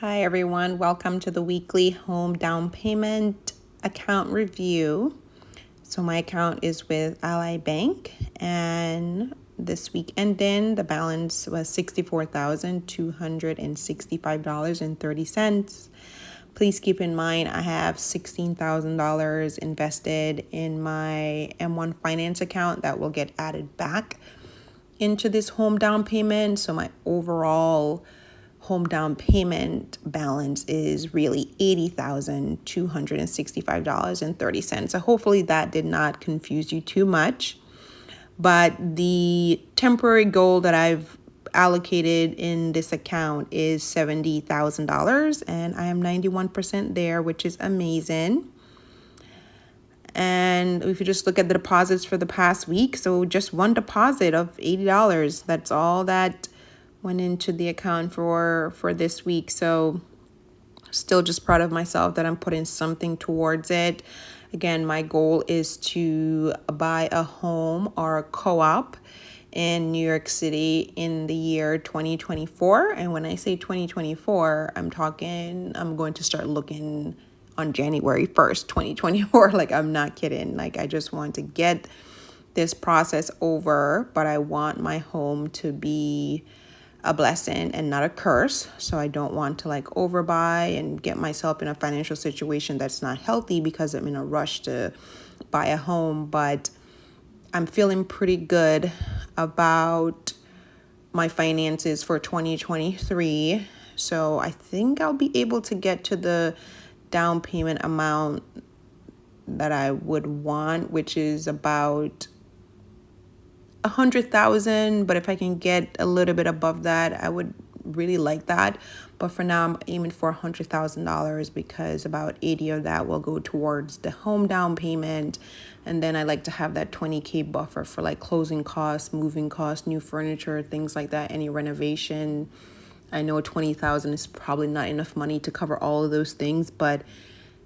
Hi everyone, welcome to the weekly home down payment account review. So my account is with Ally Bank, and this week ending the balance was $64,265.30. Please keep in mind I have $16,000 invested in my M1 finance account that will get added back into this home down payment. So my overall home down payment balance is really $80,265.30. So hopefully that did not confuse you too much. But the temporary goal that I've allocated in this account is $70,000, and I am 91% there, which is amazing. And if you just look at the deposits for the past week, so just one deposit of $80, that's all that went into the account for this week. So still just proud of myself that I'm putting something towards it. Again, my goal is to buy a home or a co-op in New York City in the year 2024. And when I say 2024, I'm going to start looking on January 1st, 2024. Like, I'm not kidding. Like, I just want to get this process over, but I want my home to be a blessing and not a curse. So I don't want to overbuy and get myself in a financial situation that's not healthy because I'm in a rush to buy a home. But I'm feeling pretty good about my finances for 2023. So I think I'll be able to get to the down payment amount that I would want, which is about 100,000. But if I can get a little bit above that, I would really like that. But for now, I'm aiming for $100,000 because about 80 of that will go towards the home down payment. And then I like to have that 20K buffer for closing costs, moving costs, new furniture, things like that, any renovation. I know 20,000 is probably not enough money to cover all of those things, but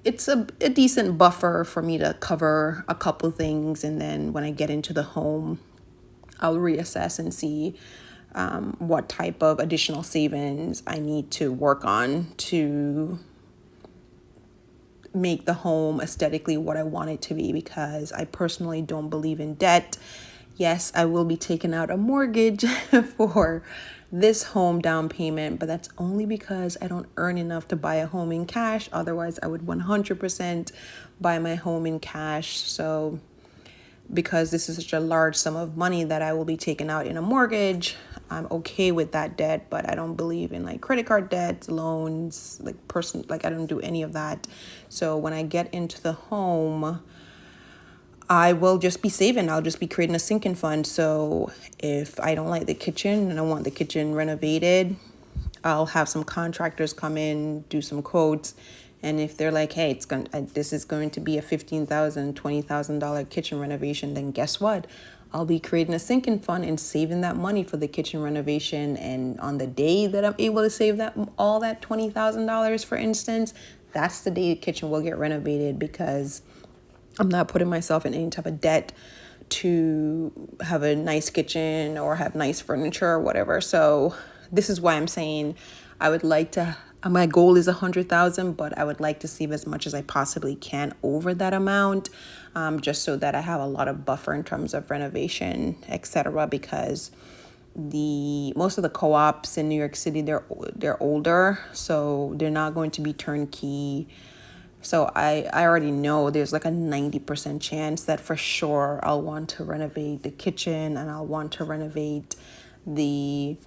it's a decent buffer for me to cover a couple things. And then when I get into the home, I'll reassess and see what type of additional savings I need to work on to make the home aesthetically what I want it to be, because I personally don't believe in debt. Yes, I will be taking out a mortgage for this home down payment, but that's only because I don't earn enough to buy a home in cash. Otherwise, I would 100% buy my home in cash. So because this is such a large sum of money that I will be taking out in a mortgage, I'm okay with that debt, but I don't believe in credit card debts, loans, I don't do any of that. So when I get into the home, I will just be saving. I'll just be creating a sinking fund. So if I don't like the kitchen and I want the kitchen renovated, I'll have some contractors come in, do some quotes. And if they're like, hey, this is going to be a $15,000, $20,000 kitchen renovation, then guess what? I'll be creating a sinking fund and saving that money for the kitchen renovation. And on the day that I'm able to save all that $20,000, for instance, that's the day the kitchen will get renovated, because I'm not putting myself in any type of debt to have a nice kitchen or have nice furniture or whatever. So this is why I'm saying my goal is 100,000, but I would like to save as much as I possibly can over that amount, just so that I have a lot of buffer in terms of renovation, etc. Because most of the co-ops in New York City, they're older, so they're not going to be turnkey. So I already know there's a 90% chance that for sure I'll want to renovate the kitchen and I'll want to renovate the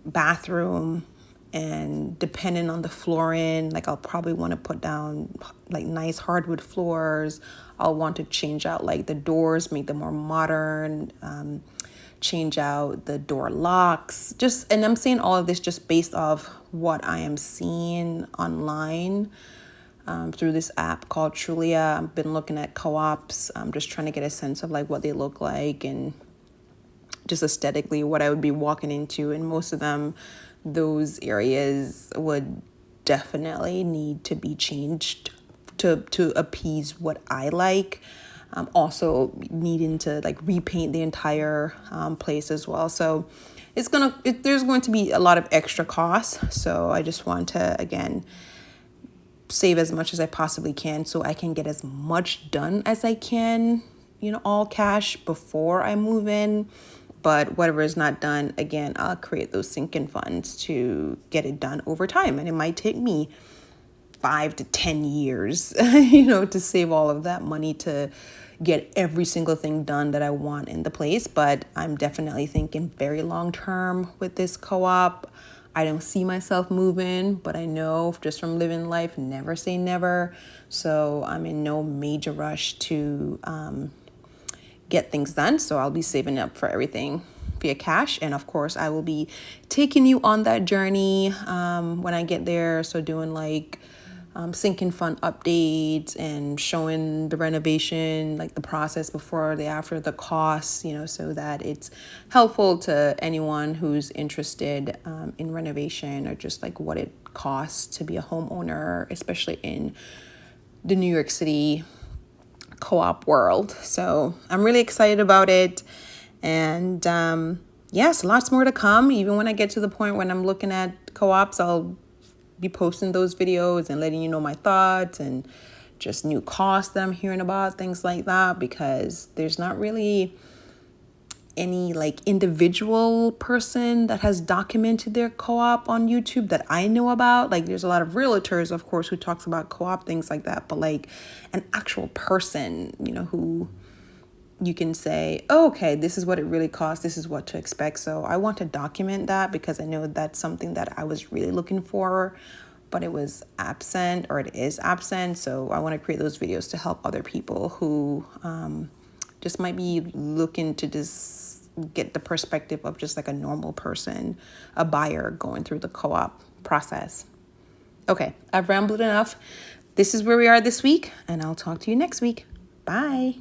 bathroom. And depending on the flooring, I'll probably want to put down nice hardwood floors. I'll want to change out the doors, make them more modern, change out the door locks. And I'm saying all of this just based off what I am seeing online through this app called Trulia. I've been looking at co-ops. I'm just trying to get a sense of what they look like and just aesthetically what I would be walking into. And most of them, those areas would definitely need to be changed to appease what I like. Also needing to repaint the entire place as well. So there's going to be a lot of extra costs. So I just want to, again, save as much as I possibly can so I can get as much done as I can, all cash before I move in. But whatever is not done, again, I'll create those sinking funds to get it done over time. And it might take me 5 to 10 years, to save all of that money to get every single thing done that I want in the place. But I'm definitely thinking very long term with this co-op. I don't see myself moving, but I know just from living life, never say never. So I'm in no major rush to get things done. So I'll be saving up for everything via cash. And of course, I will be taking you on that journey when I get there. So doing like sinking fund updates and showing the renovation, like the process before, the after, the costs, so that it's helpful to anyone who's interested in renovation, or just like what it costs to be a homeowner, especially in the New York City co-op world. So I'm really excited about it. And yes, lots more to come. Even when I get to the point when I'm looking at co-ops, I'll be posting those videos and letting you know my thoughts and just new costs that I'm hearing about, things like that, because there's not really any like individual person that has documented their co-op on YouTube that I know about. Like there's a lot of realtors, of course, who talks about co-op, things like that, but like an actual person, who you can say, oh, okay, this is what it really costs, this is what to expect. So I want to document that because I know that's something that I was really looking for, but it was absent, or it is absent. So I want to create those videos to help other people who just might be looking to just get the perspective of just like a normal person, a buyer going through the co-op process. Okay, I've rambled enough. This is where we are this week, and I'll talk to you next week. Bye.